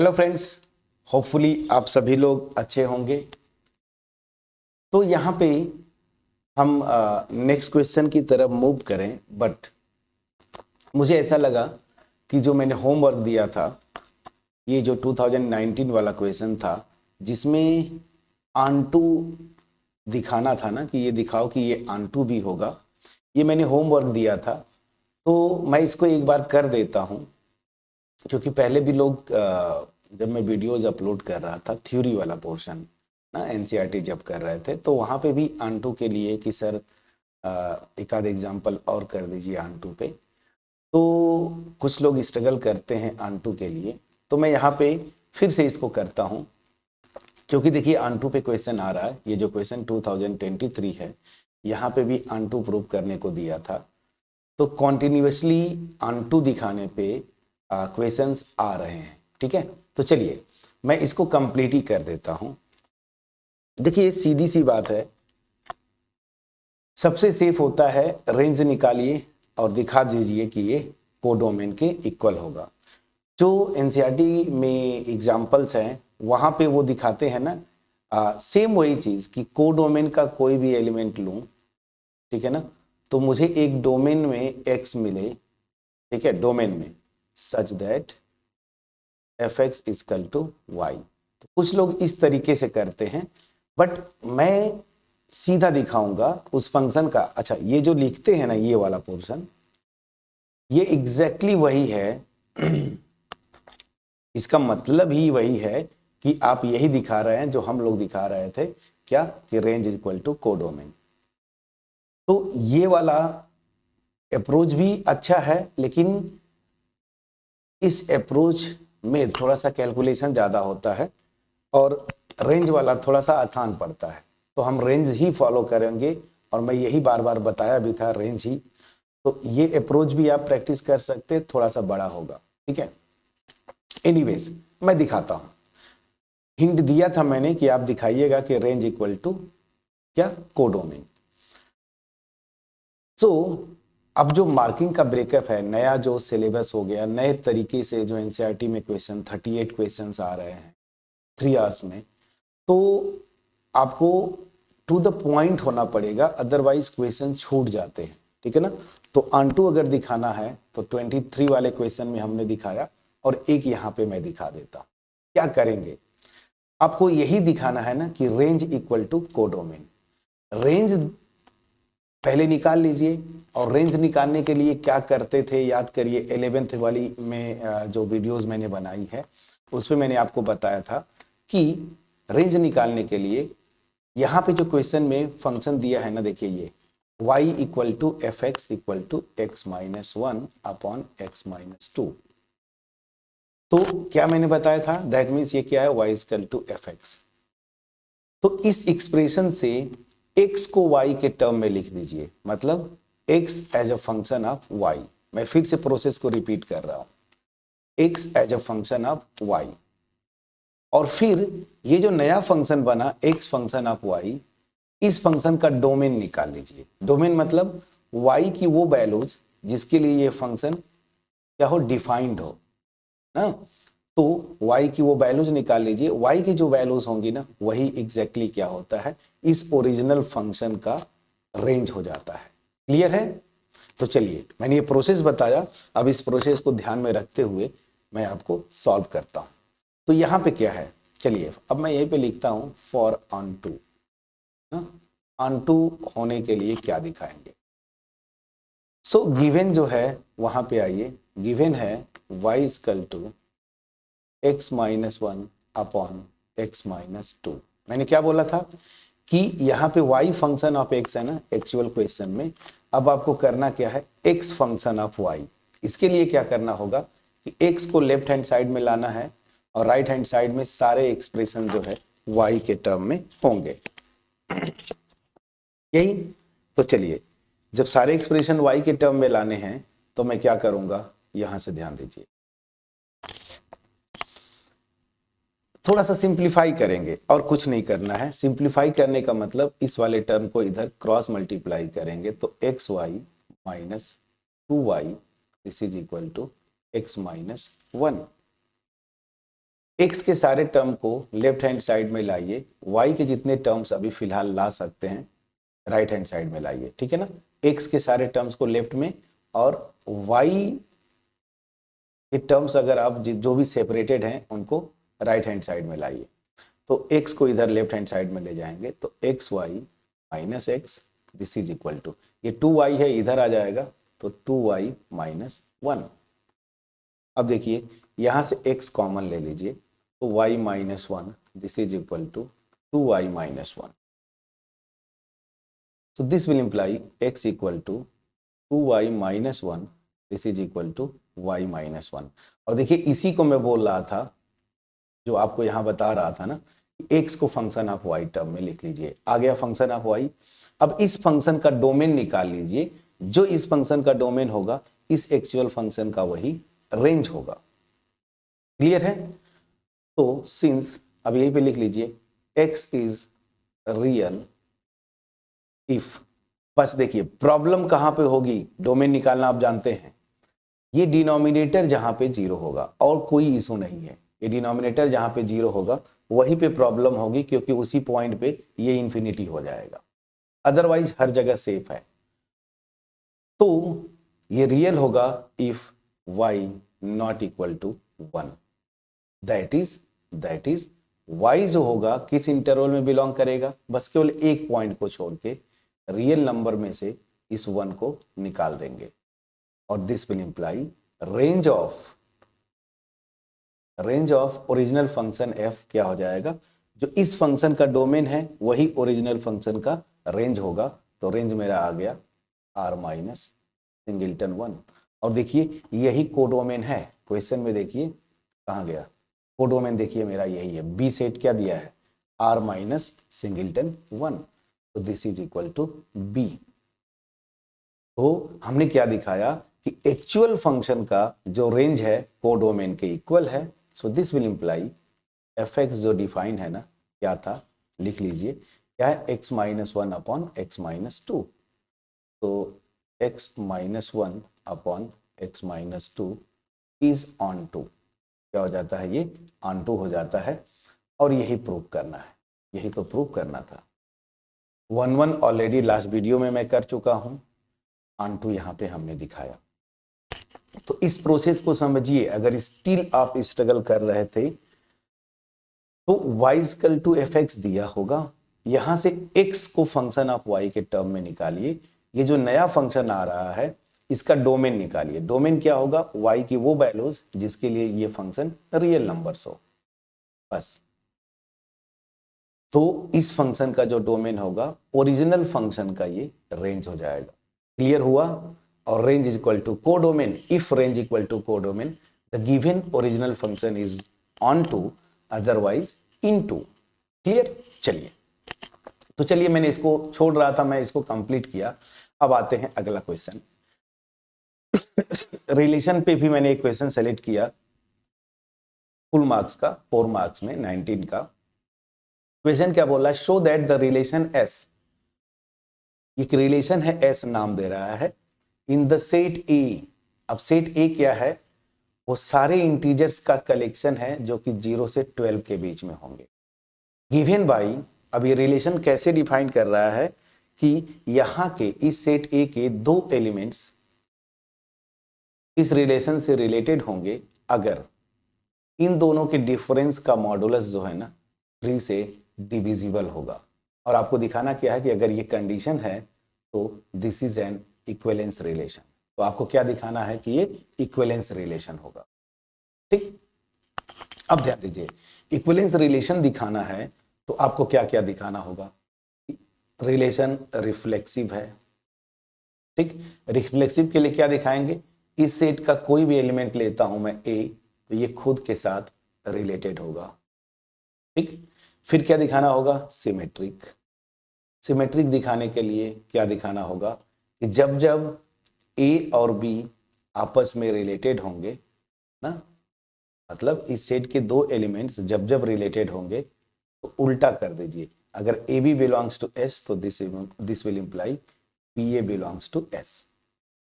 Hello friends, hopefully आप सभी लोग अच्छे होंगे। तो यहाँ पे हम नेक्स्ट क्वेश्चन की तरफ मूव करें, बट मुझे ऐसा लगा कि जो मैंने होमवर्क दिया था, ये जो 2019 वाला क्वेश्चन था, जिसमें आंटू दिखाना था ना, कि ये दिखाओ कि ये आंटू भी होगा, ये मैंने होमवर्क दिया था। तो मैं इसको एक बार कर देता हूँ, क्योंकि पहले भी लोग जब मैं वीडियोज अपलोड कर रहा था थ्योरी वाला पोर्शन ना, एनसीईआरटी जब कर रहे थे, तो वहाँ पे भी आंटू के लिए कि सर एक आध एग्जाम्पल और कर दीजिए आंटू पे। तो कुछ लोग स्ट्रगल करते हैं आंटू के लिए, तो मैं यहाँ पे फिर से इसको करता हूँ, क्योंकि देखिए आंटू पे क्वेश्चन आ रहा है। ये जो क्वेश्चन 2023 है, यहाँ पे भी आंटू प्रूव करने को दिया था। तो कॉन्टिन्यूसली आंटू दिखाने पे क्वेश्चंस आ रहे हैं, ठीक है। तो चलिए मैं इसको कंप्लीट ही कर देता हूं। देखिए सीधी सी बात है, सबसे सेफ होता है रेंज निकालिए और दिखा दीजिए कि ये कोडोमेन के इक्वल होगा। जो एनसीईआरटी में एग्जाम्पल्स हैं वहाँ पे वो दिखाते हैं ना, सेम वही चीज़ कि कोडोमेन का कोई भी एलिमेंट लूँ, ठीक है ना, तो मुझे एक डोमेन में एक्स मिले, ठीक है, डोमेन में, such that f x is equal to y. तो कुछ लोग इस तरीके से करते हैं, बट मैं सीधा दिखाऊंगा उस फंक्शन का। अच्छा, ये जो लिखते हैं ना, ये वाला पोर्शन, ये एग्जैक्टली वही है इसका मतलब ही वही है कि आप यही दिखा रहे हैं जो हम लोग दिखा रहे थे, क्या कि range is equal to codomain. तो ये वाला अप्रोच भी अच्छा है, लेकिन इस अप्रोच में थोड़ा सा कैलकुलेशन ज़्यादा होता है और रेंज वाला थोड़ा सा आसान पड़ता है। तो हम रेंज ही फॉलो करेंगे, और मैं यही बार बार बताया भी था, रेंज ही। तो ये अप्रोच भी आप प्रैक्टिस कर सकते हैं, थोड़ा सा बड़ा होगा, ठीक है। एनीवेज मैं दिखाता हूँ। हिंट दिया था मैंने कि आप दिखाइएगा कि रेंज इक्वल टू क्या, कोडोमेन। सो अब जो मार्किंग का ब्रेकअप है, नया जो सिलेबस हो गया, नए तरीके से जो एनसीईआरटी में क्वेश्चन 38 क्वेश्चंस आ रहे हैं 3 आवर्स में, तो आपको टू द पॉइंट होना पड़ेगा, अदरवाइज क्वेश्चन छूट जाते हैं, ठीक है ना। तो आंटू अगर दिखाना है तो 23 वाले क्वेश्चन में हमने दिखाया, और एक यहाँ पे मैं दिखा देता हूँ। क्या करेंगे, आपको यही दिखाना है ना कि range equal to codomain. Range पहले निकाल लीजिए, और रेंज निकालने के लिए क्या करते थे याद करिए। 11th वाली में जो वीडियोस मैंने बनाई है, उसमें मैंने आपको बताया था कि रेंज निकालने के लिए यहाँ पे जो क्वेश्चन में फंक्शन दिया है ना, देखिए ये y equal to f x equal to x minus 1 upon x minus 2। तो क्या मैंने बताया था, दैट मीन्स ये क्या है, y equal to f x. तो इस एक्सप्रेशन से x को y के टर्म में लिख दीजिए, मतलब x as a function of y। मैं फिर से प्रोसेस को रिपीट कर रहा हूं, x as a function of y। और फिर ये जो नया फंक्शन बना x फंक्शन ऑफ y, इस फंक्शन का डोमेन निकाल लीजिए। डोमेन मतलब y की वो वैल्यूज जिसके लिए ये फंक्शन क्या हो, डिफाइंड हो ना। तो y की वो वैल्यूज निकाल लीजिए। y की जो वैल्यूज होंगी ना, वही एग्जैक्टली क्या होता है, इस ओरिजिनल फंक्शन का रेंज हो जाता है। क्लियर है। तो चलिए मैंने ये प्रोसेस बताया, अब इस प्रोसेस को ध्यान में रखते हुए मैं आपको सॉल्व करता हूं। तो यहाँ पे क्या है, चलिए अब मैं यहीं पे लिखता हूं, फॉर ऑनटू। ऑनटू होने के लिए क्या दिखाएंगे। सो गिवन जो है वहां पे आइए, गिवन है y equal to x minus 1 upon x minus 2। मैंने क्या बोला था कि यहाँ पे y फंक्शन ऑफ x है ना एक्चुअल क्वेश्चन में। अब आपको करना क्या है, x फंक्शन ऑफ y। इसके लिए क्या करना होगा कि x को लेफ्ट हैंड साइड में लाना है, और राइट हैंड साइड में सारे एक्सप्रेशन जो है y के टर्म में होंगे, यही। तो चलिए जब सारे एक्सप्रेशन y के टर्म में लाने हैं, तो मैं क्या करूंगा, यहां से ध्यान दीजिए, थोड़ा सा सिंप्लीफाई करेंगे और कुछ नहीं करना है। सिंप्लीफाई करने का मतलब इस वाले टर्म को इधर क्रॉस मल्टीप्लाई करेंगे, तो x y minus 2y this is equal to x minus 1। x के सारे टर्म को लेफ्ट हैंड साइड में लाइए, y के जितने टर्म्स अभी फिलहाल ला सकते हैं राइट हैंड साइड में लाइए, ठीक है ना। x के सारे टर्म्स को लेफ्ट में और y के टर्म्स अगर आप जो भी सेपरेटेड हैं उनको राइट हैंड साइड में लाइए। तो x को इधर लेफ्ट हैंड साइड में ले जाएंगे तो x y minus x this is equal to, ये 2y है इधर आ जाएगा तो 2y माइनस 1। अब देखिए यहां से x कॉमन ले लीजिए तो y minus 1 this is equal to 2y minus 1। So this will imply x equal to 2y minus 1 this is equal to y minus 1। और देखिए इसी को मैं बोल रहा था, जो आपको यहाँ बता रहा था ना, x को फंक्शन ऑफ y टर्म में लिख लीजिए। आ गया फंक्शन ऑफ y। अब इस फंक्शन का डोमेन निकाल लीजिए, जो इस फंक्शन का डोमेन होगा इस एक्चुअल फंक्शन का वही रेंज होगा। क्लियर है? तो सिंस अब यहीं पे लिख लीजिए x इज रियल इफ, बस देखिए प्रॉब्लम कहां पे होगी, डोमेन निकालना आप जानते हैं, ये डिनोमिनेटर जहां पे 0 होगा और कोई इशू नहीं है। ये डिनोमिनेटर जहां पे 0 होगा वहीं पे प्रॉब्लम होगी, क्योंकि उसी पॉइंट पे ये इंफिनिटी हो जाएगा, अदरवाइज हर जगह सेफ है। तो ये रियल होगा if y not equal to 1, that is y जो होगा किस इंटरवल में बिलोंग करेगा, बस केवल एक पॉइंट को छोड़ के रियल नंबर में से इस 1 को निकाल देंगे और this will imply range of original function f क्या हो जाएगा, जो इस फंक्शन का डोमेन है वही ओरिजिनल फंक्शन का रेंज होगा। तो रेंज मेरा आ गया r माइनस सिंगलटन 1। और देखिए यही कोडोमेन है, क्वेश्चन में देखिए कहाँ गया कोडोमेन, देखिए मेरा यही है, बी सेट क्या दिया है r माइनस सिंगलटन 1, तो this is equal to B. तो हमने क्या दिखाया कि एक्चुअल फंक्शन का जो रेंज है कोडोमेन के इक्वल है। So this will imply f x जो डिफाइन है ना, क्या था लिख लीजिए, क्या है x minus 1 upon x minus 2। तो x minus 1 upon x minus 2 is onto, क्या हो जाता है, ये ऑन टू हो जाता है। और यही प्रूव करना है, यही तो प्रूव करना था। 1 ऑलरेडी लास्ट वीडियो में मैं कर चुका हूं, ऑन टू यहाँ पे हमने दिखाया। तो इस प्रोसेस को समझिए, अगर स्टिल आप स्ट्रगल कर रहे थे तो y equal to f x दिया होगा, यहां से x को फंक्शन ऑफ y के टर्म में निकालिए। ये जो नया फंक्शन आ रहा है इसका डोमेन निकालिए। डोमेन क्या होगा, y की वो वैल्यूज जिसके लिए ये फंक्शन रियल नंबर्स हो, बस। तो इस फंक्शन का जो डोमेन होगा ओरिजिनल फंक्शन का ये रेंज हो जाएगा। क्लियर हुआ? और range is equal to codomain, if range equal to codomain the given original function is onto otherwise into. Clear? चलिए, तो चलिए मैंने इसको छोड़ रहा था, मैं इसको कंप्लीट किया। अब आते हैं अगला क्वेश्चन। रिलेशन पे भी मैंने एक क्वेश्चन सेलेक्ट किया फुल मार्क्स का, 4 मार्क्स में 19 का। क्वेश्चन क्या बोला, show that the relation S, एक रिलेशन है एस नाम दे रहा है, इन द सेट ए। अब सेट ए क्या है, वो सारे इंटीजर्स का कलेक्शन है जो कि 0 से 12 के बीच में होंगे। गिवन बाई, अब ये रिलेशन कैसे डिफाइन कर रहा है कि यहां के इस सेट ए के 2 एलिमेंट्स इस रिलेशन से रिलेटेड होंगे अगर इन दोनों के डिफरेंस का मॉडुलस जो है ना 3 से डिविजिबल होगा। और आपको दिखाना क्या है कि अगर ये कंडीशन है तो this is an equivalence relation. तो आपको क्या दिखाना है कि ये इक्विवेलेंस रिलेशन होगा। ठीक, अब ध्यान दीजिए, इक्विवेलेंस रिलेशन दिखाना है तो आपको क्या क्या दिखाना होगा, रिलेशन रिफ्लेक्सिव है। ठीक, रिफ्लेक्सिव के लिए क्या दिखाएंगे, इस सेट का कोई भी एलिमेंट लेता हूं मैं ए, तो ये खुद के साथ रिलेटेड होगा। ठीक, फिर क्या दिखाना होगा, सिमेट्रिक। सिमेट्रिक दिखाने के लिए क्या दिखाना होगा कि जब जब ए और बी आपस में रिलेटेड होंगे ना, मतलब इस सेट के 2 एलिमेंट्स जब जब रिलेटेड होंगे तो उल्टा कर दीजिए, अगर A B belongs to S तो this will imply B A belongs to S.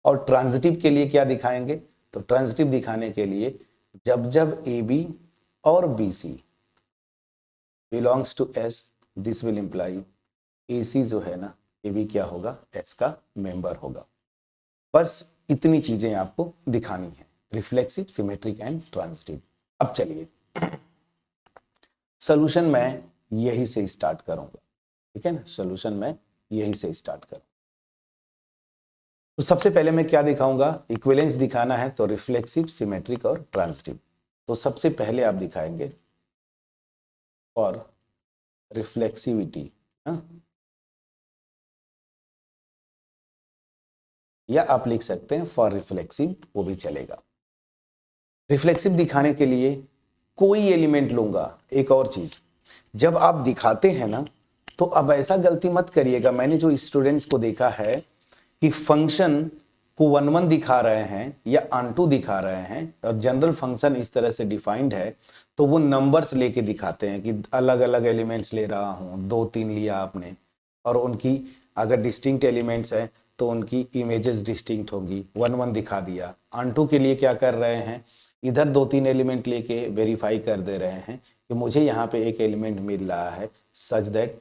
और ट्रांजिटिव के लिए क्या दिखाएंगे, तो ट्रांजिटिव दिखाने के लिए जब जब ए बी और BC belongs to S, this will imply AC जो है ना ये भी क्या होगा, S का मेंबर होगा। बस इतनी चीजें आपको दिखानी है, रिफ्लेक्सिव, सिमेट्रिक एंड ट्रांजिटिव। अब चलिए सोल्यूशन मैं यही से स्टार्ट करूंगा, ठीक है ना, सोल्यूशन मैं यही से स्टार्ट करूंगा। तो सबसे पहले मैं क्या दिखाऊंगा, इक्विवेलेंस दिखाना है, तो रिफ्लेक्सिव, सिमेट्रिक और ट्रांजिटिव। तो सबसे पहले आप दिखाएंगे फॉर रिफ्लेक्सिविटी, या आप लिख सकते हैं फॉर रिफ्लेक्सिव, वो भी चलेगा। रिफ्लेक्सिव दिखाने के लिए कोई एलिमेंट लूंगा। एक और चीज, जब आप दिखाते हैं ना तो अब ऐसा गलती मत करिएगा, मैंने जो स्टूडेंट्स को देखा है कि फंक्शन को 1 1 दिखा रहे हैं या ऑन2 दिखा रहे हैं और जनरल फंक्शन इस तरह से डिफाइंड है, तो वो नंबर्स लेके दिखाते हैं कि अलग अलग एलिमेंट्स ले रहा हूं, 2 3 लिया आपने, और उनकी अगर डिस्टिंक्ट एलिमेंट्स हैं तो उनकी इमेजेस डिस्टिंक्ट होंगी, 1 1 दिखा दिया। ऑन2 के लिए क्या कर रहे हैं, इधर 2 3 एलिमेंट लेके वेरीफाई कर दे रहे हैं कि मुझे यहाँ पे एक एलिमेंट मिल रहा है, सच दैट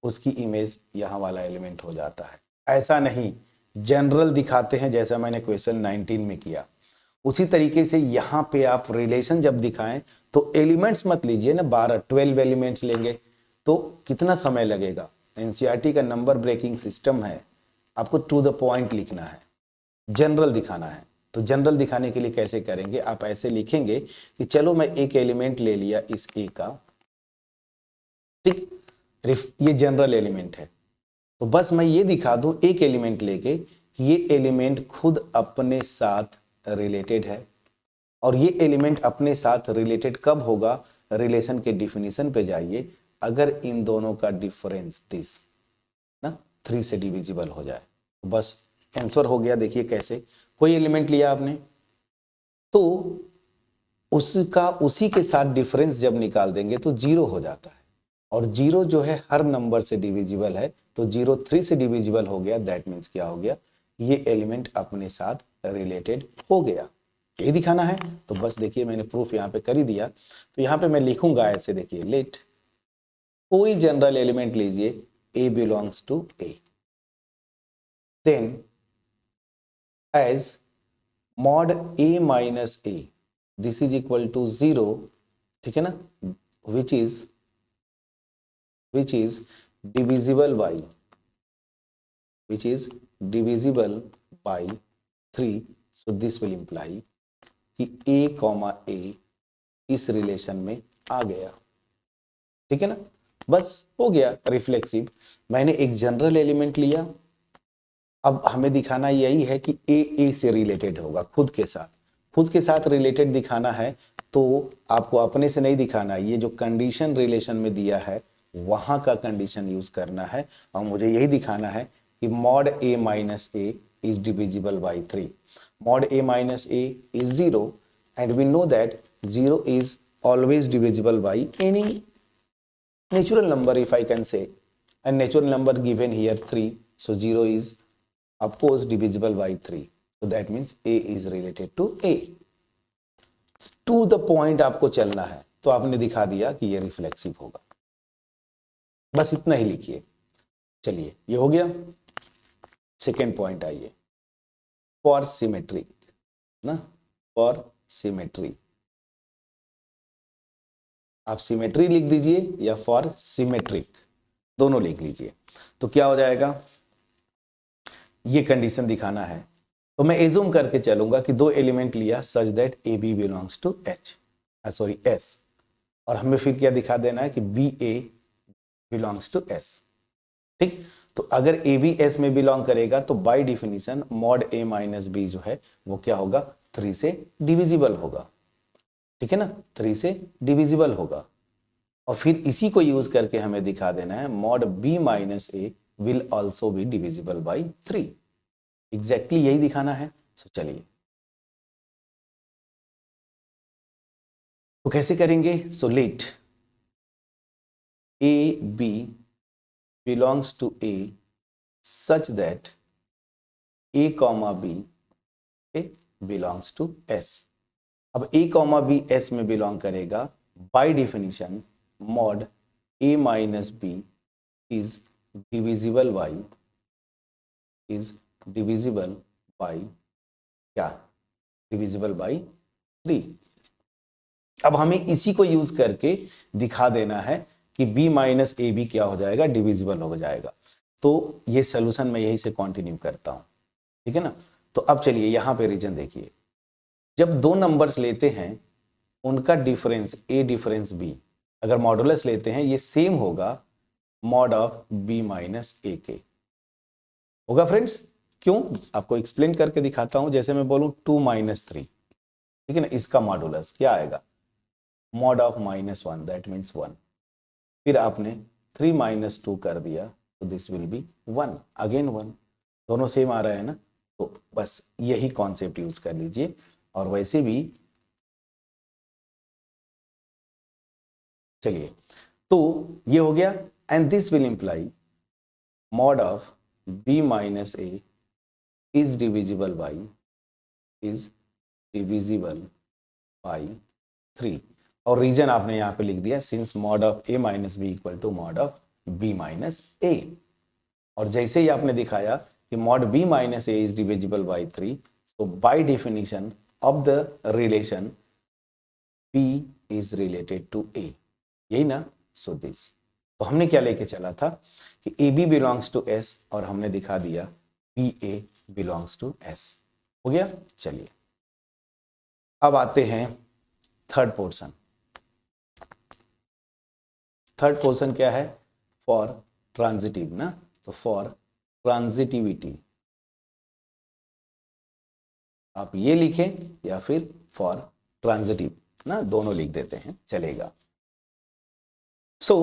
उसकी इमेज यहाँ वाला एलिमेंट हो जाता है। ऐसा नहीं, जनरल दिखाते हैं, जैसा मैंने क्वेश्चन 19 में किया। उसी तरीके से यहाँ पे आप रिलेशन जब दिखाएं तो एलिमेंट्स मत लीजिए ना, 12 एलिमेंट्स लेंगे तो कितना समय लगेगा। एनसीईआरटी का नंबर ब्रेकिंग सिस्टम है, आपको टू द पॉइंट लिखना है, जनरल दिखाना है। तो जनरल दिखाने के लिए कैसे करेंगे, आप ऐसे लिखेंगे कि चलो मैं एक एलिमेंट ले लिया इस ए का, ठीक, ये जनरल एलिमेंट है, तो बस मैं ये दिखा दूं एक एलिमेंट लेके कि ये एलिमेंट खुद अपने साथ रिलेटेड है। और ये एलिमेंट अपने साथ रिलेटेड कब होगा, रिलेशन के डिफिनीशन पे जाइए, अगर इन दोनों का डिफरेंस दिस ना 3 से डिविजिबल हो जाए, तो बस आंसर हो गया। देखिए कैसे, कोई एलिमेंट लिया आपने तो उसका उसी के साथ डिफरेंस जब निकाल देंगे तो 0 हो जाता है, और 0 जो है हर नंबर से डिविजिबल है, तो 0 3 से डिविजिबल हो गया, दैट मीन्स क्या हो गया, ये एलिमेंट अपने साथ रिलेटेड हो गया। ये दिखाना है, तो बस देखिए मैंने प्रूफ यहाँ पे कर ही दिया। तो यहाँ पे मैं लिखूंगा ऐसे, देखिए लेट कोई जनरल एलिमेंट लीजिए, A belongs to A, then as mod A minus A this is equal to 0, ठीक है ना, which is divisible by 3, so this will imply कि A, इस रिलेशन में आ गया, ठीक है ना, बस हो गया रिफ्लेक्सिव। मैंने एक जनरल एलिमेंट लिया, अब हमें दिखाना यही है कि A से रिलेटेड होगा, खुद के साथ रिलेटेड दिखाना है, तो आपको अपने से नहीं दिखाना, ये जो कंडीशन रिलेशन में दिया है वहां का कंडीशन यूज करना है, और मुझे यही दिखाना है कि mod A minus A is divisible by 3। Mod A minus A is 0 and we know that 0 is always divisible by any natural number, if I can say, and natural number given here 3, so 0 is of course divisible by 3, so that means A is related to A। to the point आपको चलना है, तो आपने दिखा दिया कि ये reflexive होगा, बस इतना ही लिखिए। चलिए ये हो गया। सेकेंड पॉइंट आइए, फॉर सिमेट्रिक ना, फॉर सिमेट्री, आप सिमेट्री लिख दीजिए या फॉर सिमेट्रिक, दोनों लिख लीजिए। तो क्या हो जाएगा, ये कंडीशन दिखाना है, तो मैं एज्यूम करके चलूंगा कि 2 एलिमेंट लिया such that a B belongs to S, और हमें फिर क्या दिखा देना है कि b A belongs to S, ठीक। तो अगर ए बी एस में बिलोंग करेगा तो by definition mod a minus b जो है वो क्या होगा, 3 से डिविजिबल होगा, ठीक है ना, 3 से डिविजिबल होगा। और फिर इसी को यूज करके हमें दिखा देना है mod b minus a will also be divisible by 3, exactly यही दिखाना है। सो चलिए तो कैसे करेंगे, so let a B belongs to A such that a comma b belongs to S. अब ए कॉमा बी एस में बिलोंग करेगा, by definition mod a minus b is divisible by क्या, डिविजिबल बाई 3। अब हमें इसी को use करके दिखा देना है कि b माइनस ए बी क्या हो जाएगा, डिविजिबल हो जाएगा। तो ये सोल्यूशन मैं यही से कंटिन्यू करता हूं, ठीक है ना। तो अब चलिए यहां पे रीजन देखिए, जब दो नंबर्स लेते हैं उनका डिफरेंस a डिफरेंस b अगर मॉडुलस लेते हैं ये सेम होगा मॉड ऑफ b माइनस ए के होगा फ्रेंड्स। क्यों, आपको एक्सप्लेन करके दिखाता हूं। जैसे मैं बोलूं 2 माइनस 3, ठीक है ना, इसका मॉडुलस क्या आएगा, मॉड ऑफ -1 दैट मीन्स 1। फिर आपने 3 माइनस 2 कर दिया तो दिस विल बी 1 अगेन 1, दोनों सेम आ रहा है ना। तो बस यही कॉन्सेप्ट यूज कर लीजिए। और वैसे भी चलिए, तो ये हो गया and this will imply mod of b minus A is divisible by 3। और रीजन आपने यहां पे लिख दिया since mod of a minus B equal to mod of b minus A. और जैसे ही आपने दिखाया कि mod b minus A is divisible by 3, so by definition of the relation b is related to a, यही ना। so this, तो हमने क्या लेके चला था कि ab belongs to s और हमने दिखा दिया ba belongs to s, हो गया। चलिए अब आते हैं थर्ड पोर्शन। थर्ड पोर्शन क्या है, फॉर ट्रांजिटिव ना। तो फॉर ट्रांजिटिविटी आप ये लिखें या फिर फॉर ट्रांजिटिव ना, दोनों लिख देते हैं चलेगा। सो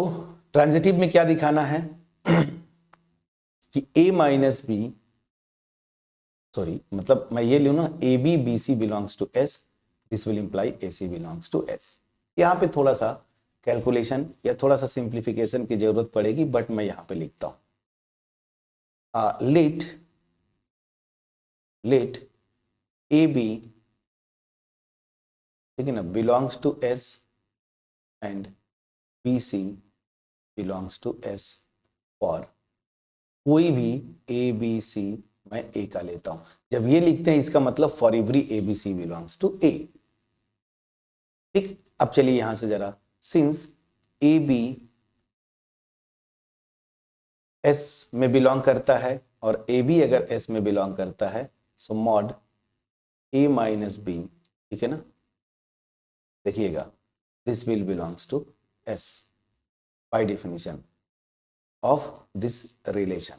ट्रांजिटिव में क्या दिखाना है कि a माइनस बी, सॉरी मतलब मैं ये लूँ ना, a b b c belongs to S, this will imply a c belongs to S. यहाँ पे थोड़ा सा कैलकुलेशन या थोड़ा सा सिंप्लीफिकेशन की जरूरत पड़ेगी, बट मैं यहाँ पे लिखता हूँ लेट ए बी, ठीक है ना, belongs to S and b c belongs to S for कोई भी ए बी सी मैं ए का लेता हूं। जब ये लिखते हैं इसका मतलब for every a b c belongs to a, ठीक। अब चलिए यहां से जरा, सिंस ए बी एस में बिलोंग करता है और ए बी अगर एस में बिलोंग करता है, so mod a minus b, ठीक है ना, देखिएगा this will belongs to s by definition of this relation,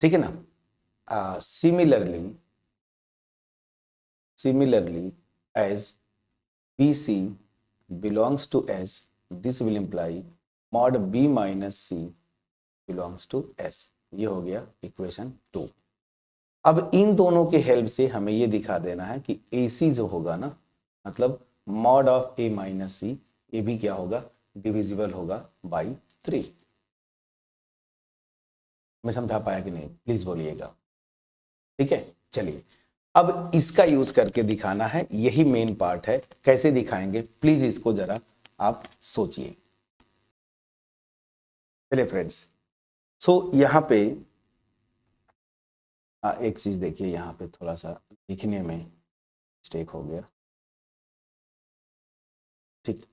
ठीक है ना। Similarly as b c belongs to S, this will imply mod b minus C belongs to S. ये हो गया इक्वेशन 2। अब इन दोनों के हेल्प से हमें ये दिखा देना है कि ए सी जो होगा ना, मतलब मॉड ऑफ ए माइनस सी, ये भी क्या होगा, डिविजिबल होगा बाई 3। मैं समझा पाया कि नहीं, प्लीज बोलिएगा, ठीक है। चलिए अब इसका यूज करके दिखाना है, यही मेन पार्ट है। कैसे दिखाएंगे प्लीज इसको जरा आप सोचिए। चलिए फ्रेंड्स, सो यहां पे एक चीज देखिए, यहां पे थोड़ा सा लिखने में मिस्टेक हो गया, ठीक।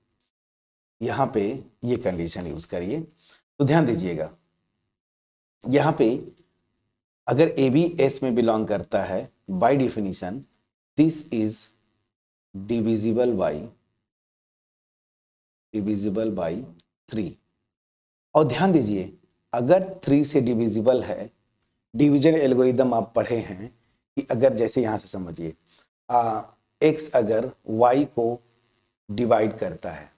यहां पे ये कंडीशन यूज करिए, तो ध्यान दीजिएगा यहां पे अगर ए बी एस में बिलोंग करता है, by definition this is divisible by 3। और ध्यान दीजिए अगर 3 से डिविजिबल है, डिवीजन एल्गोरिदम आप पढ़े हैं कि अगर जैसे यहां से समझिए एक्स अगर वाई को डिवाइड करता है,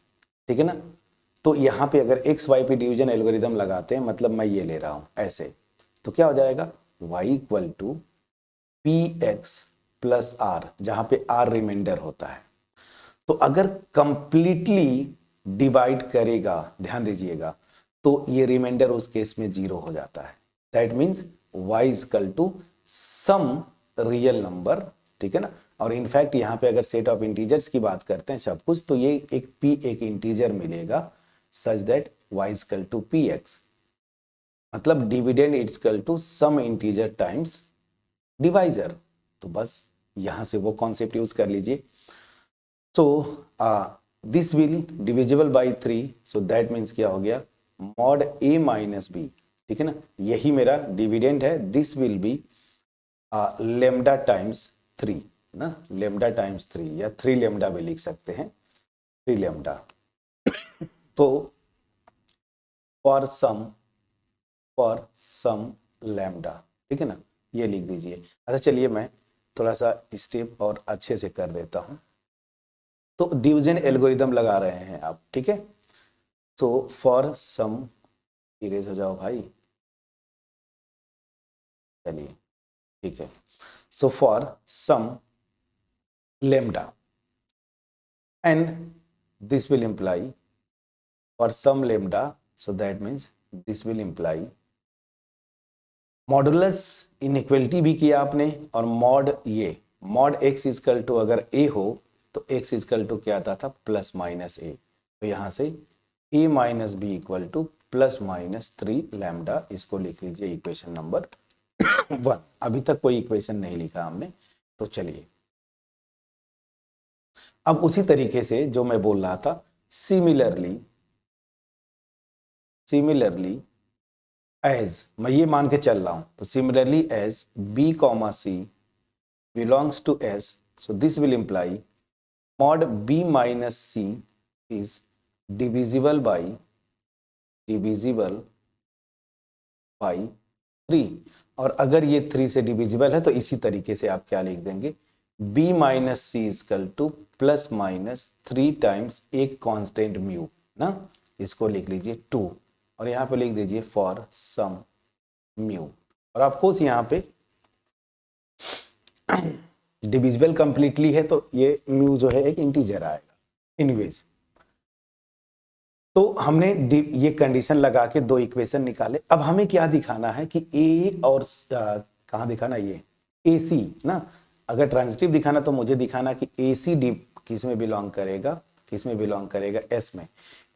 ठीक है ना, तो यहाँ पे अगर एक्स वाई पे डिवीजन एल्गोरिदम लगाते हैं, मतलब मैं ये ले रहा हूं ऐसे, तो क्या हो जाएगा y equal to p x plus r, जहां पे आर रिमाइंडर होता है। तो अगर कंप्लीटली डिवाइड करेगा, ध्यान दीजिएगा, तो ये रिमाइंडर उस केस में 0 हो जाता है। That means y equal to some real number, ठीक है ना। और इनफैक्ट यहाँ पे अगर सेट ऑफ इंटीजर्स की बात करते हैं सब कुछ, तो ये एक p एक इंटीजर मिलेगा such that y equal to px, मतलब dividend equal to some integer times divisor. तो बस यहाँ से वो कॉन्सेप्ट यूज कर लीजिए। So this will divisible by 3, so that means क्या हो गया, मॉड a माइनस बी, ठीक है ना, यही मेरा डिविडेंड है। This will B lambda times 3 ना, लेमडा टाइम्स 3 या 3 लेमडा भी लिख सकते हैं, 3 लेमडा। तो फॉर सम लैम्डा, ठीक है ना, ये लिख दीजिए। अच्छा चलिए मैं थोड़ा सा स्टेप और अच्छे से कर देता हूं। तो डिवीजन एल्गोरिदम लगा रहे हैं आप, ठीक है। तो फॉर सम, इरेज हो जाओ भाई, चलिए ठीक है। So for some lambda and this will imply for some lambda, so that means this will imply modulus inequality भी किया आपने, और मॉड ये मॉड x इजकल टू अगर a हो तो x इजकल टू क्या आता था, प्लस माइनस a। तो यहाँ से a minus B equal to plus minus 3 lambda, इसको लिख लीजिए इक्वेशन नंबर 1। अभी तक कोई इक्वेशन नहीं लिखा हमने, तो चलिए अब उसी तरीके से जो मैं बोल रहा था, सिमिलरली एज, मैं ये मान के चल रहा हूं, तो similarly as b comma c belongs to s, so this will imply mod b minus c is divisible by 3, और अगर ये 3 से डिविजिबल है तो इसी तरीके से आप क्या लिख देंगे, b minus c equal to plus minus 3 times एक कांस्टेंट म्यू ना, इसको लिख लीजिए 2, और यहाँ पे लिख दीजिए फॉर सम म्यू, और आपको यहाँ पे डिविजिबल कंप्लीटली है तो ये म्यू जो है एक इंटीजर आएगा। एनीवेज, तो हमने ये कंडीशन लगा के 2 इक्वेशन निकाले। अब हमें क्या दिखाना है कि a और कहाँ दिखाना, ये AC ना, अगर ट्रांजिटिव दिखाना तो मुझे दिखाना कि AC किस में बिलोंग करेगा, किस में बिलोंग करेगा, S में।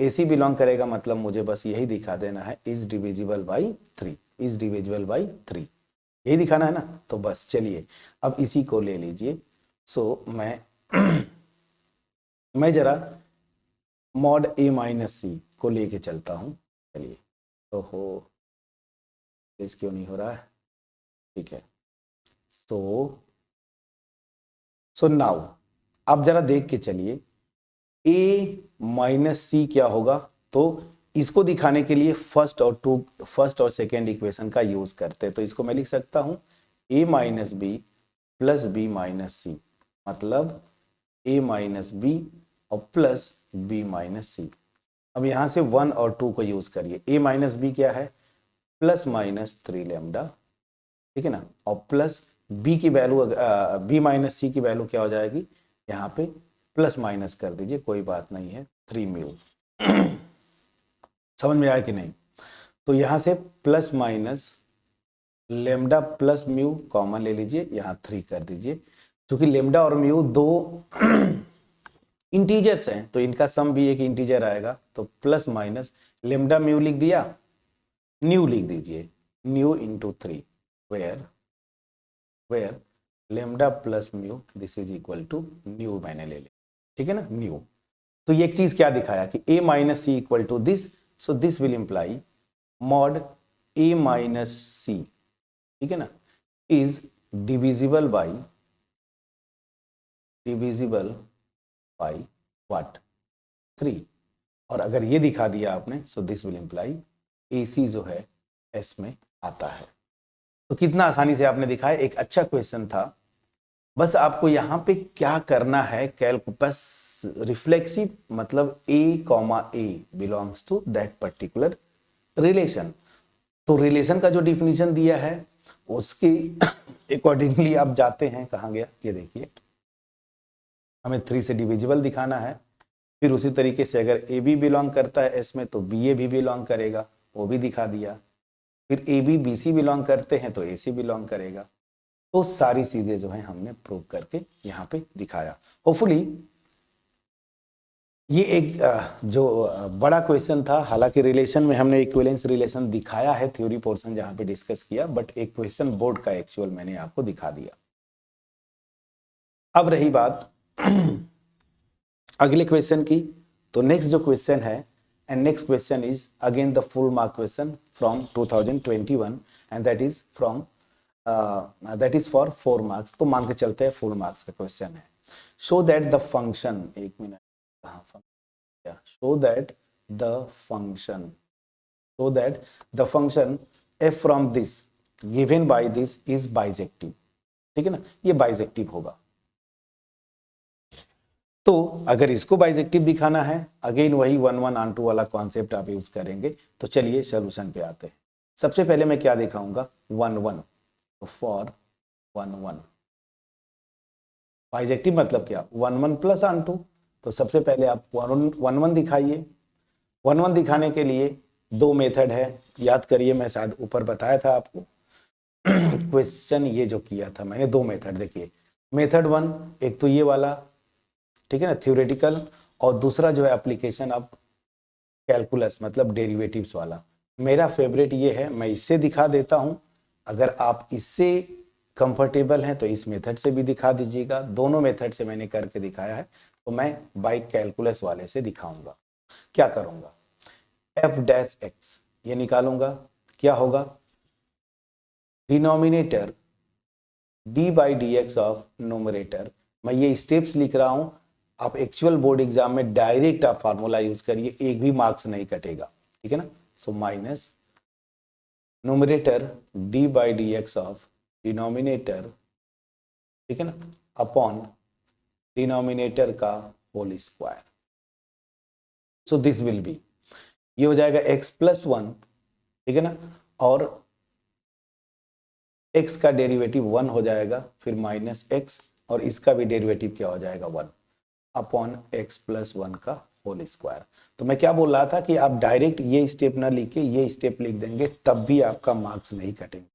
AC बिलोंग करेगा मतलब मुझे बस यही दिखा देना है, is divisible by 3, is divisible by 3, यही दिखाना है ना। तो बस चलिए अब इसी को ले लीजिए। सो मैं जरा मॉड a माइनस सी को लेके चलता हूं, चलिए। ओहो, इस क्यों नहीं हो रहा है, ठीक है। सो नाउ आप जरा देख के चलिए, a माइनस सी क्या होगा, तो इसको दिखाने के लिए फर्स्ट और सेकेंड इक्वेशन का यूज करते हैं। तो इसको मैं लिख सकता हूं a minus b plus b minus c, मतलब a माइनस बी और प्लस b माइनस सी। अब यहां से 1 और 2 को यूज करिए। a माइनस बी क्या है, प्लस माइनस 3 लैम्डा, ठीक है ना, और प्लस b की वैल्यू, b माइनस सी की वैल्यू क्या हो जाएगी, यहाँ पे प्लस माइनस कर दीजिए, कोई बात नहीं है, 3 म्यू। समझ में आया कि नहीं। तो यहां से plus minus lambda plus mu common ले लीजिए, यहाँ 3 कर दीजिए। क्योंकि लेमडा और म्यू 2 इंटीजर्स हैं तो इनका सम भी एक इंटीजर आएगा, तो प्लस माइनस लेमडा म्यू लिख दिया, न्यू लिख दीजिए, nu into 3 where lambda plus mu this is equal to nu, मैंने ले लिया, ठीक है ना, न्यू। तो ये एक चीज क्या दिखाया कि a minus c equal to this, so this will imply mod a minus c, ठीक है ना, इज डिविजिबल बाई व्हाट, 3, और अगर ये दिखा दिया आपने, सो दिस विल इंप्लाई AC जो है S में आता है। तो कितना आसानी से आपने दिखाया, एक अच्छा क्वेश्चन था। बस आपको यहाँ पे क्या करना है, बस रिफ्लेक्सिव, मतलब A comma A belongs to that particular relation. तो रिलेशन का जो डिफिनीशन दिया है उसके अकॉर्डिंगली आप जाते हैं, कहाँ गया, ये देखिए, हमें 3 से डिविजिबल दिखाना है। फिर उसी तरीके से अगर ए बी बिलोंग करता है एस में तो बी ए भी बिलोंग करेगा, वो भी दिखा दिया। फिर a b b c belong करते हैं तो ए सी बिलोंग करेगा। तो सारी चीजें जो है हमने प्रूव करके यहाँ पे दिखाया। होपफुली ये एक जो बड़ा क्वेश्चन था, हालांकि रिलेशन में हमने इक्विवेलेंस रिलेशन दिखाया है थ्योरी पोर्शन जहां पे डिस्कस किया, बट एक क्वेश्चन बोर्ड का एक्चुअल मैंने आपको दिखा दिया। अब रही बात अगले क्वेश्चन की, तो नेक्स्ट जो क्वेश्चन है, and next question is again the full mark question from 2021 and that is from that is for 4 marks. तो मान के चलते हैं फुल मार्क्स का क्वेश्चन है। शो दैट द फंक्शन, एक minute, show that the function f from this given by this is bijective। ठीक है ना, ये बाइजेक्टिव होगा। तो अगर इसको बाइजेक्टिव दिखाना है, अगेन वही 1 1 ऑन 2 वाला कॉन्सेप्ट आप यूज करेंगे। तो चलिए सॉल्यूशन पे आते हैं। सबसे पहले मैं क्या दिखाऊंगा, 1 1। तो फॉर 1 1 बाइजेक्टिव मतलब क्या, 1 1 प्लस ऑन 2। तो सबसे पहले आप 1 1 दिखाइए। 1 1 दिखाने के लिए 2 मेथड है, याद करिए, मैं शायद ऊपर बताया था आपको क्वेश्चन ये जो किया था मैंने, 2 मेथड देखिए। मेथड 1 एक तो ये वाला, ठीक है ना, थ्योरेटिकल, और दूसरा जो है एप्लीकेशन ऑफ कैलकुलस मतलब डेरिवेटिव्स वाला। मेरा फेवरेट ये है, मैं इससे दिखा देता हूं। अगर आप इससे कंफर्टेबल हैं तो इस मेथड से भी दिखा दीजिएगा। दोनों मेथड से मैंने करके दिखाया है, तो मैं बाई कैलकुलस वाले से दिखाऊंगा। क्या करूंगा, f डैश x ये निकालूंगा, क्या होगा, denominator d by d x of numerator. मैं ये स्टेप्स लिख रहा हूं, आप एक्चुअल बोर्ड एग्जाम में डायरेक्ट आप फार्मूला यूज करिए, एक भी मार्क्स नहीं कटेगा, ठीक है ना। So minus numerator d by d x of denominator, ठीक है ना, अपॉन डिनोमिनेटर का whole square. So this will be, ये हो जाएगा x प्लस 1, ठीक है ना, और x का डेरिवेटिव 1 हो जाएगा, फिर माइनस x, और इसका भी डेरिवेटिव क्या हो जाएगा 1 अपॉन x प्लस 1 का होल स्क्वायर। तो मैं क्या बोल रहा था कि आप डायरेक्ट ये स्टेप ना लिख के ये स्टेप लिख देंगे, तब भी आपका मार्क्स नहीं कटेंगे।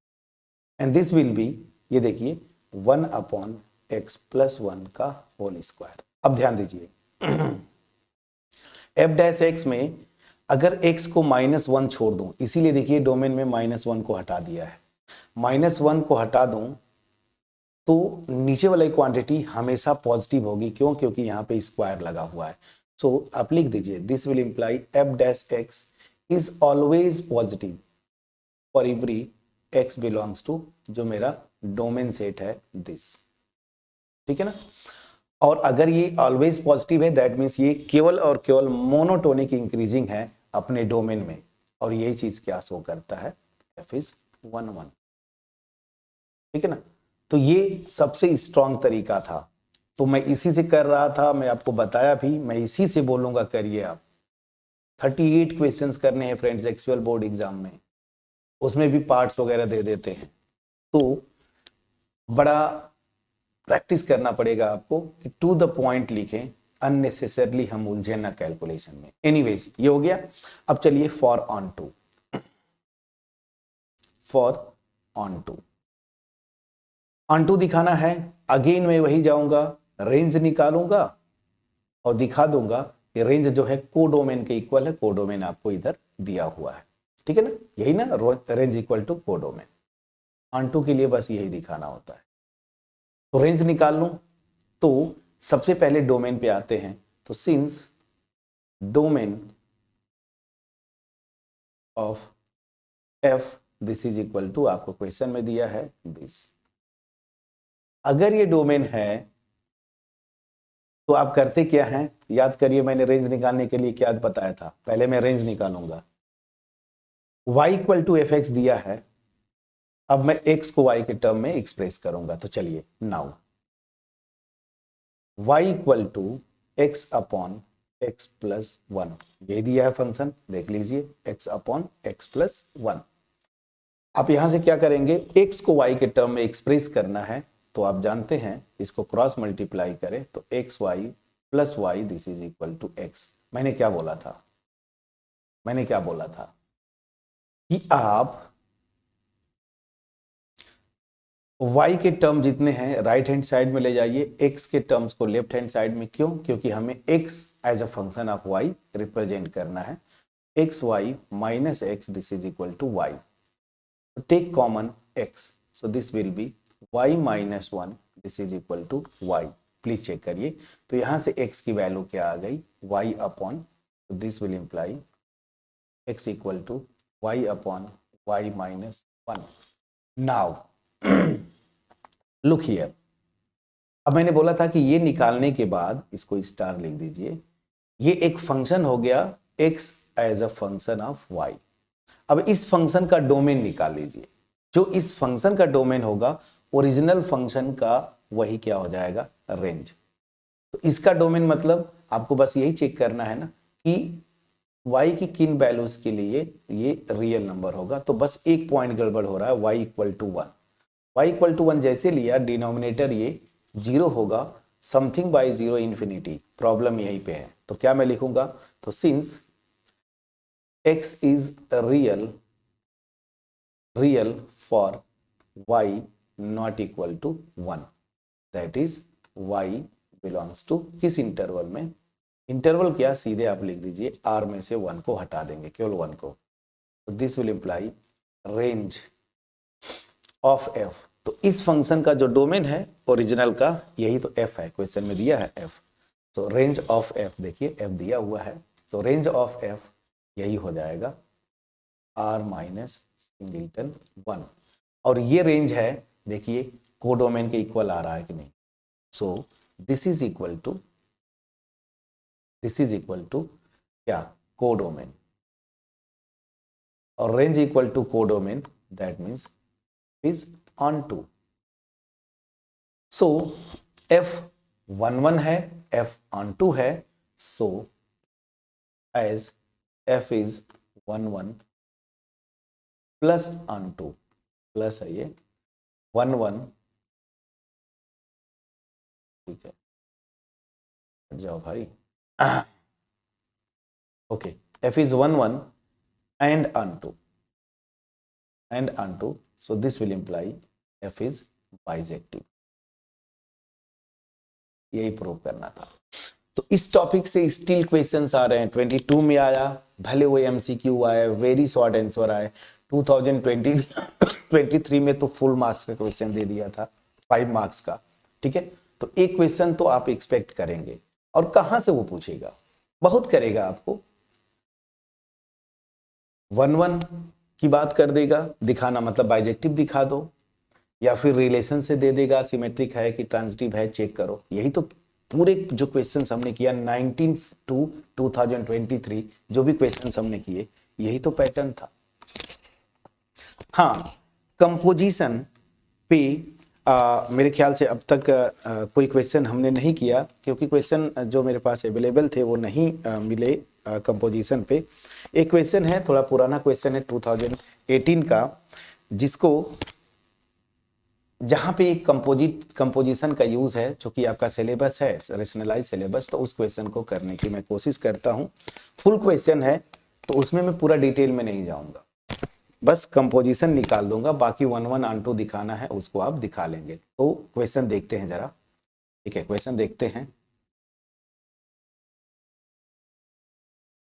एंड दिस विल बी, ये देखिए 1 अपॉन x प्लस 1 का होल स्क्वायर। अब ध्यान दीजिए f डैश x में अगर x को -1 छोड़ दूं, इसीलिए देखिए डोमेन में -1 को हटा दिया है, -1 को हटा दूं तो नीचे वाली क्वांटिटी हमेशा पॉजिटिव होगी। क्यों, क्योंकि यहाँ पे स्क्वायर लगा हुआ है। सो आप लिख दीजिए, this will imply f dash x is always positive for every x belongs to जो मेरा डोमेन सेट है दिस, ठीक है ना। और अगर ये ऑलवेज पॉजिटिव है, दैट मीन्स ये केवल और केवल मोनोटोनिक इंक्रीजिंग है अपने डोमेन में, और यही चीज क्या शो करता है, f इज 1 1, ठीक है ना। तो ये सबसे स्ट्रॉन्ग तरीका था, तो मैं इसी से कर रहा था, मैं आपको बताया भी, मैं इसी से बोलूंगा करिए आप। 38 क्वेश्चंस करने हैं फ्रेंड्स एक्चुअल बोर्ड एग्जाम में, उसमें भी पार्ट्स वगैरह दे देते हैं, तो बड़ा प्रैक्टिस करना पड़ेगा आपको कि टू द पॉइंट लिखें, अननेसेसरली हम उलझे ना कैलकुलेशन में। एनीवेज ये हो गया। अब चलिए for onto, onto दिखाना है। अगेन मैं वही जाऊंगा, रेंज निकालूंगा और दिखा दूंगा कि रेंज जो है कोडोमेन के इक्वल है। कोडोमेन आपको इधर दिया हुआ है, ठीक है ना, यही ना, range equal to codomain. Onto के लिए बस यही दिखाना होता है। तो रेंज निकाल लूं, तो सबसे पहले डोमेन पे आते हैं। तो since domain of f this is equal to, आपको क्वेश्चन में दिया है दिस, अगर ये डोमेन है तो आप करते क्या हैं, याद करिए, मैंने रेंज निकालने के लिए क्या बताया था, पहले मैं रेंज निकालूंगा। y equal to f x दिया है, अब मैं x को y के टर्म में एक्सप्रेस करूंगा। तो चलिए now y equal to x upon x plus 1, ये दिया है फंक्शन, देख लीजिए, x अपॉन एक्स प्लस 1। आप यहां से क्या करेंगे, x को y के टर्म में एक्सप्रेस करना है, तो आप जानते हैं इसको क्रॉस मल्टीप्लाई करें तो x y plus y this is equal to x. मैंने क्या बोला था, कि आप y के टर्म जितने हैं राइट हैंड साइड में ले जाइए, x के टर्म्स को लेफ्ट हैंड साइड में। क्यों? क्योंकि हमें x as a function of y represent करना है। X y minus x, this is equal to y. Take common x, so this will be y minus 1, this is equal to y। Please check करिए, तो यहां से x की value क्या आ गई? y upon, this will imply x equal to y upon y minus 1। Now look here, अब मैंने बोला था कि ये निकालने के बाद इसको स्टार लिख दीजिए। ये एक फंक्शन हो गया x as a function of y। अब इस फंक्शन का डोमेन निकाल लीजिए। जो इस फंक्शन का डोमेन होगा ओरिजिनल फंक्शन का, वही क्या हो जाएगा? रेंज। तो इसका डोमेन मतलब आपको बस यही चेक करना है ना कि y की किन वैल्यूज के लिए ये रियल नंबर होगा। तो बस एक पॉइंट गड़बड़ हो रहा है, y equal to 1। y equal to 1 जैसे लिया, डिनोमिनेटर ये 0 होगा, समथिंग बाय 0 इन्फिनिटी। प्रॉब्लम यहीं पे है, तो क्या मैं लिखूंगा? तो since x is real for y not equal to 1, that is y belongs to किस इंटरवल में? इंटरवल क्या, सीधे आप लिख दीजिए r में से 1 को हटा देंगे, केवल 1 को। तो this will imply range of f। तो इस फंक्शन का जो डोमेन है ओरिजिनल का, यही तो f है, क्वेश्चन में दिया है f। तो रेंज ऑफ f, देखिए f दिया हुआ है, तो रेंज ऑफ f यही हो जाएगा r माइनस सिंगलटन 1। और ये रेंज है, देखिए कोडोमेन के इक्वल आ रहा है कि नहीं। So this is equal to क्या? कोडोमेन। और range equal to codomain, that means is on 2. So f11 है, f on 2 है, so as f is 11 plus on 2 plus है ये 11, ठीक है, जाओ भाई। Okay, f is 11 and on 2, so this will imply f is bijective। यही prove करना था। तो इस टॉपिक से स्टिल क्वेश्चंस आ रहे हैं। 22 में आया, भले वो MCQ आया, वेरी शॉर्ट आंसर आए। 2023 में तो फुल मार्क्स का क्वेश्चन दे दिया था, 5 मार्क्स का, ठीक है। तो एक क्वेश्चन तो आप एक्सपेक्ट करेंगे, और कहां से वो पूछेगा? बहुत करेगा आपको। 1-1 की बात कर देगा, दिखाना मतलब बाइजेक्टिव दिखा दो, या फिर रिलेशन से दे देगा, सिमेट्रिक है कि ट्रांजिटिव है, चेक करो। यही तो पूरे जो क्वेश्चंस हमने किया 19 to 2023, जो भी क्वेश्चंस हमने किए, यही तो पैटर्न था। हाँ, कंपोजिशन पे मेरे ख्याल से अब तक कोई क्वेश्चन हमने नहीं किया, क्योंकि क्वेश्चन जो मेरे पास अवेलेबल थे वो नहीं मिले कंपोजिशन पे। एक क्वेश्चन है, थोड़ा पुराना क्वेश्चन है 2018 का, जिसको जहाँ पे एक कंपोजिशन का यूज है, जो कि आपका सिलेबस है रेशनलाइज सिलेबस, तो उस क्वेश्चन को करने की मैं कोशिश करता हूँ। फुल क्वेश्चन है तो उसमें मैं पूरा डिटेल में नहीं जाऊंगा, बस कंपोजिशन निकाल दूंगा, बाकी 1-1 on 2 दिखाना है, उसको आप दिखा लेंगे। तो क्वेश्चन देखते हैं जरा, ठीक है, क्वेश्चन देखते हैं।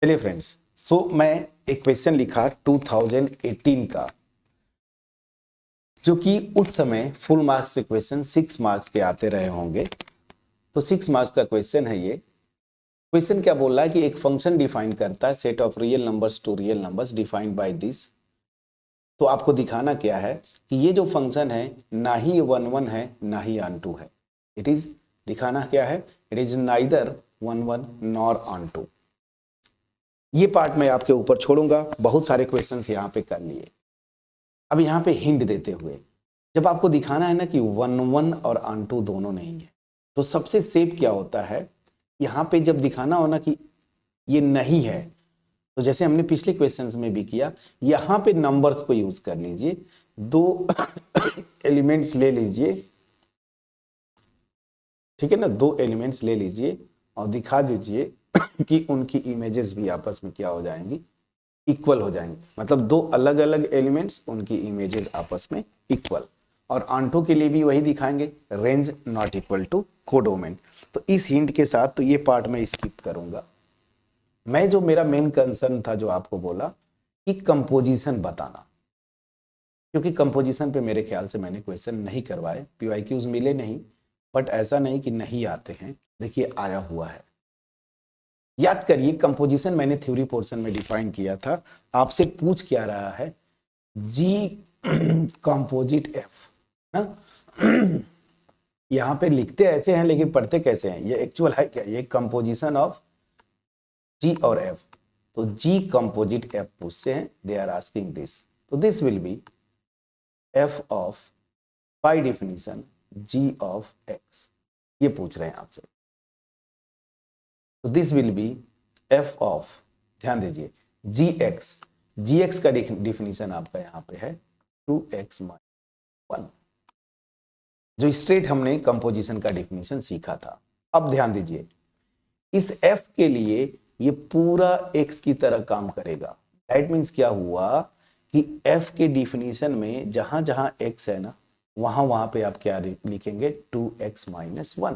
चलिए फ्रेंड्स, सो मैं एक क्वेश्चन लिखा 2018 का, जो कि उस समय फुल मार्क्स से क्वेश्चन 6 मार्क्स के आते रहे होंगे। तो 6 मार्क्स का क्वेश्चन है ये। क्वेश्चन क्या बोल रहा है कि एक फंक्शन डिफाइन करता है set of real numbers to real numbers defined by this. तो आपको दिखाना क्या है कि ये जो फंक्शन है, ना ही 1-1 है, ना ही on 2 है। इट इज, दिखाना क्या है, it is neither 1-1 nor on 2। ये पार्ट मैं आपके ऊपर छोड़ूंगा, बहुत सारे क्वेश्चंस यहाँ पे कर लिए। अब यहाँ पे हिंट देते हुए, जब आपको दिखाना है ना कि 1-1 और on 2 दोनों नहीं है, तो सबसे सेफ क्या होता है, यहाँ पे जब दिखाना हो ना कि ये नहीं है, तो जैसे हमने पिछले क्वेश्चंस में भी किया, यहाँ पे नंबर्स को यूज कर लीजिए, 2 एलिमेंट्स ले लीजिए, ठीक है ना, 2 एलिमेंट्स ले लीजिए और दिखा दीजिए कि उनकी इमेजेस भी आपस में क्या हो जाएंगी, इक्वल हो जाएंगे। मतलब 2 अलग अलग एलिमेंट्स, उनकी इमेजेस आपस में इक्वल। और ऑन्टो के लिए भी वही दिखाएंगे, range not equal to codomain. तो इस हिंट के साथ तो ये पार्ट मैं स्किप करूंगा। मैं जो मेरा मेन कंसर्न था जो आपको बोला कि कंपोजिशन बताना, क्योंकि कंपोजिशन पे मेरे ख्याल से मैंने क्वेश्चन नहीं करवाए, पीवाईक्यूज मिले नहीं, बट ऐसा नहीं कि नहीं आते हैं, देखिए आया हुआ है। याद करिए कंपोजिशन मैंने थ्योरी पोर्शन में डिफाइन किया था। आपसे पूछ क्या रहा है, जी कंपोजिट एफ ना यहाँ पे लिखते ऐसे हैं लेकिन पढ़ते कैसे हैं, ये एक्चुअल है क्या, ये कंपोजिशन ऑफ जी और एफ। तो जी कंपोजिट एफ पूछते हैं, दे आर आस्किंग दिस, तो this will be f of by definition g of x, ये पूछ रहे हैं आपसे। तो this will be f of, ध्यान दीजिए, जी एक्स का डिफिनीशन आपका यहाँ पे है 2x - 1, जो स्ट्रेट हमने कंपोजिशन का डिफिनीशन सीखा था। अब ध्यान दीजिए, इस f के लिए ये पूरा x की तरह काम करेगा। दैट मीन्स क्या हुआ कि f के डिफिनीशन में जहां जहां x है ना, वहां वहां पे आप क्या लिखेंगे, 2x - 1।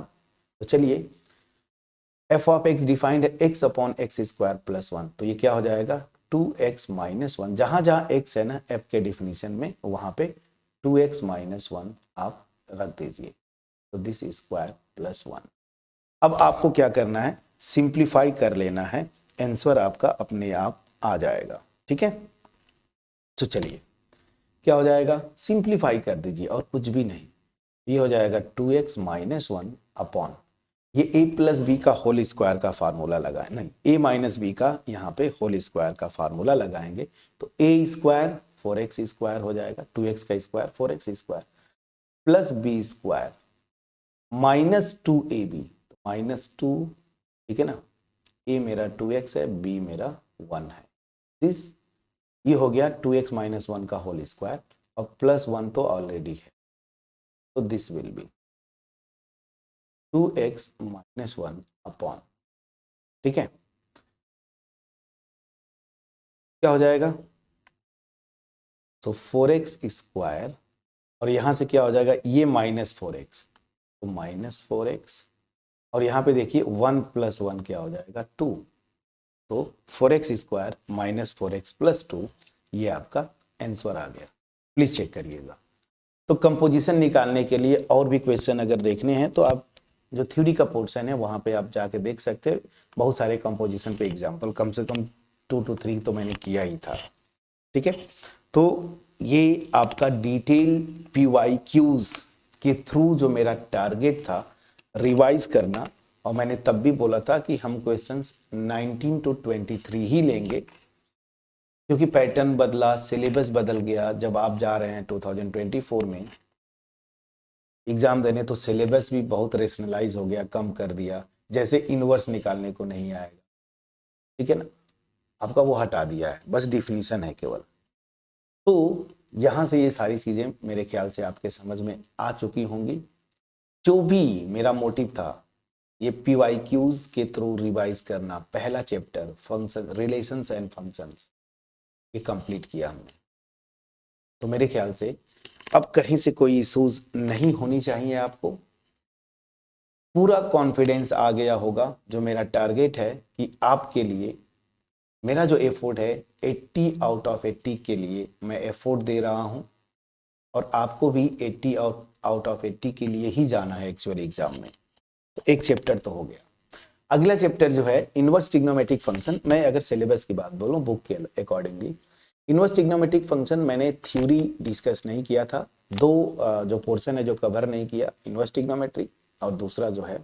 तो चलिए, f ऑफ x डिफाइंड है x upon x square plus 1, तो ये क्या हो जाएगा 2x - 1। जहां जहां x है ना f के डिफिनीशन में, वहां पे 2x - 1 आप रख दीजिए, तो दिस स्क्वायर प्लस 1। अब आपको क्या करना है, सिंप्लीफाई कर लेना है, आंसर आपका अपने आप आ जाएगा। ठीक है, तो चलिए क्या हो जाएगा, सिंप्लीफाई कर दीजिए और कुछ भी नहीं, ये हो जाएगा 2x - 1 अपॉन, ये a प्लस बी का होल स्क्वायर का फार्मूला लगाए, नहीं a माइनस बी का यहाँ पे होल स्क्वायर का फार्मूला लगाएंगे, तो a स्क्वायर 4x स्क्वायर हो जाएगा, 2x का square 4x square plus b square minus 2ab, -2, ठीक है ना, a मेरा 2x है, b मेरा 1 है, दिस ये हो गया 2x - 1 का होल स्क्वायर, और प्लस 1 तो ऑलरेडी है, तो this will B 2x - 1 upon, ठीक है, क्या हो जाएगा, तो 4x स्क्वायर, और यहां से क्या हो जाएगा, ये -4x, तो -4x, और यहाँ पे देखिए 1 + 1 क्या हो जाएगा 2, तो 4x स्क्वायर -4x + 2, ये आपका आंसर आ गया। प्लीज चेक करिएगा। तो कंपोजिशन निकालने के लिए और भी क्वेश्चन अगर देखने हैं तो आप जो थ्योरी का पोर्शन है वहाँ पे आप जाके देख सकते हैं, बहुत सारे कंपोजिशन पे एग्जाम्पल, कम से कम 2 to 3 तो मैंने किया ही था। ठीक है, तो ये आपका डिटेल PYQs के थ्रू जो मेरा टारगेट था रिवाइज करना, और मैंने तब भी बोला था कि हम क्वेश्चंस 19 to 23 ही लेंगे, क्योंकि पैटर्न बदला, सिलेबस बदल गया। जब आप जा रहे हैं 2024 में एग्जाम देने, तो सिलेबस भी बहुत रेशनलाइज हो गया, कम कर दिया, जैसे इनवर्स निकालने को नहीं आएगा, ठीक है ना, आपका वो हटा दिया है, बस डिफिनीशन है केवल। तो यहाँ से ये सारी चीज़ें मेरे ख्याल से आपके समझ में आ चुकी होंगी। जो भी मेरा मोटिव था, ये PYQs के थ्रू रिवाइज करना, पहला chapter function, relations and functions, ये कंप्लीट किया हमने। तो मेरे ख्याल से अब कहीं से कोई इश्यूज नहीं होनी चाहिए आपको, पूरा कॉन्फिडेंस आ गया होगा। जो मेरा टारगेट है कि आपके लिए मेरा जो एफर्ट है 80 आउट ऑफ 80 के लिए मैं एफर्ट दे रहा हूं, और आपको भी 80 आउट ऑफ 80 के लिए ही जाना है एक्चुअल एग्जाम में। तो एक चैप्टर तो हो गया। अगला चैप्टर जो है इनवर्स ट्रिग्नोमेट्रिक फंक्शन, मैं अगर सिलेबस की बात बोलूं बुक के अकॉर्डिंगली, इनवर्स ट्रिग्नोमेट्रिक फंक्शन मैंने थ्योरी डिस्कस नहीं किया था। दो जो पोर्शन है जो कवर नहीं किया, इनवर्स ट्रिग्नोमेट्री और दूसरा जो है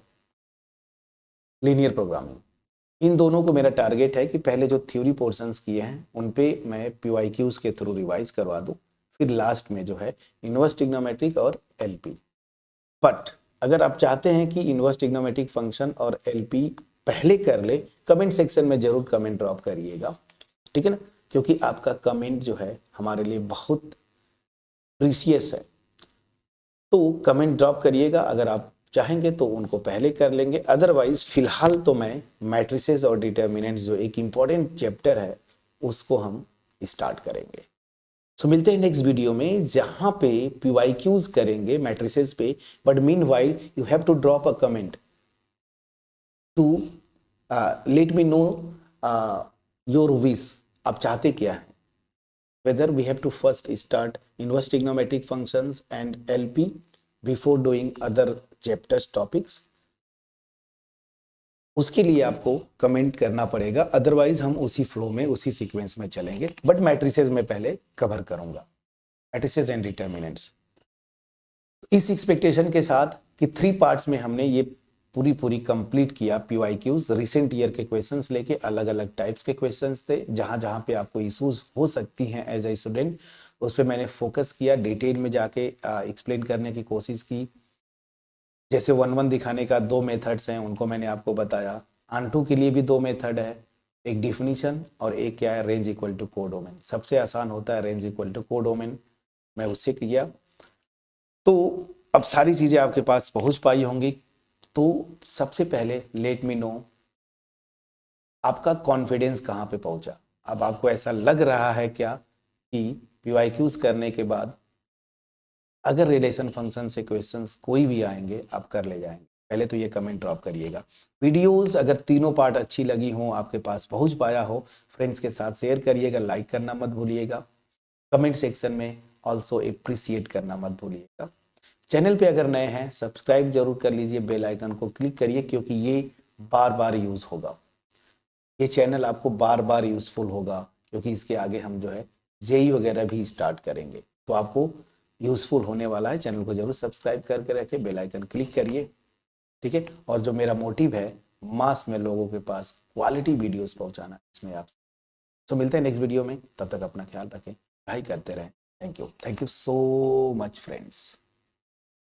लीनियर प्रोग्रामिंग। इन दोनों को मेरा टारगेट है कि पहले जो थ्योरी पोर्शंस किए हैं उन पे मैं PYQs के थ्रू रिवाइज करवा दूं, फिर लास्ट में जो है इनवर्स ट्रिग्नोमेट्रिक और LP। बट अगर आप चाहते हैं कि इनवर्स ट्रिग्नोमेट्रिक फंक्शन और LP पहले कर ले, कमेंट सेक्शन में जरूर कमेंट ड्रॉप करिएगा, ठीक है ना, क्योंकि आपका कमेंट जो है हमारे लिए बहुत प्रीसियस है। तो कमेंट ड्रॉप करिएगा, अगर आप चाहेंगे तो उनको पहले कर लेंगे, अदरवाइज फिलहाल तो मैं मैट्रिसेस और डिटर्मिनेंट्स जो एक इम्पॉर्टेंट चैप्टर है उसको हम स्टार्ट करेंगे। सो मिलते हैं नेक्स्ट वीडियो में जहां पे PYQs करेंगे मैट्रिसेस पे, but meanwhile you have to drop a comment to let me know your wish, आप चाहते क्या है, whether we have to first start inverse trigonometric functions and LP before doing other chapters topics, उसके लिए आपको comment करना पड़ेगा, otherwise हम उसी फ्लो में उसी सीक्वेंस में चलेंगे, बट मैट्रिसेस में पहले कवर करूंगा, मैट्रिसेस एंड डिटर्मिनेंट्स, इस एक्सपेक्टेशन के साथ कि 3 पार्ट्स में हमने ये पूरी कंप्लीट किया PYQs, रिसेंट ईयर के क्वेश्चंस लेके अलग अलग टाइप्स के क्वेश्चंस थे, जहां जहां पे आपको इश्यूज हो सकती हैं एज ए स्टूडेंट, उस पर मैंने फोकस किया, डिटेल में जाके एक्सप्लेन करने की कोशिश की। जैसे 1-1 दिखाने का 2 मेथड्स हैं, उनको मैंने आपको बताया। आंटू के लिए भी 2 मेथड है, एक डिफिनीशन और एक क्या है, रेंज इक्वल टू कोडोमेन। सबसे आसान होता है रेंज इक्वल टू कोडोमेन, मैं उससे किया। तो अब सारी चीज़ें आपके पास पहुंच पाई होंगी। तो सबसे पहले लेट मी नो आपका कॉन्फिडेंस कहाँ पे पहुंचा। अब आपको ऐसा लग रहा है क्या कि PYQs करने के बाद अगर रिलेशन फंक्शन से क्वेश्चंस कोई भी आएंगे आप कर ले जाएंगे? पहले तो ये कमेंट ड्रॉप करिएगा। वीडियोस अगर तीनों पार्ट अच्छी लगी हो, आपके पास पहुंच पाया हो, फ्रेंड्स के साथ शेयर करिएगा, लाइक करना मत भूलिएगा, कमेंट सेक्शन में ऑल्सो अप्रिसिएट करना मत भूलिएगा। चैनल पे अगर नए हैं सब्सक्राइब जरूर कर लीजिए, बेल आइकन को क्लिक करिए, क्योंकि ये बार बार यूज होगा, ये चैनल आपको बार बार यूजफुल होगा, क्योंकि इसके आगे हम जो है जेई वगैरह भी स्टार्ट करेंगे, तो आपको यूजफुल होने वाला है। चैनल को जरूर सब्सक्राइब करके रखें, बेल आइकन क्लिक करिए, ठीक है। और जो मेरा मोटिव है मास में लोगों के पास क्वालिटी वीडियोस पहुंचाना, इसमें आप तो मिलते हैं नेक्स्ट वीडियो में, तब तक अपना ख्याल रखें, पढ़ाई करते रहें। Thank you so much friends.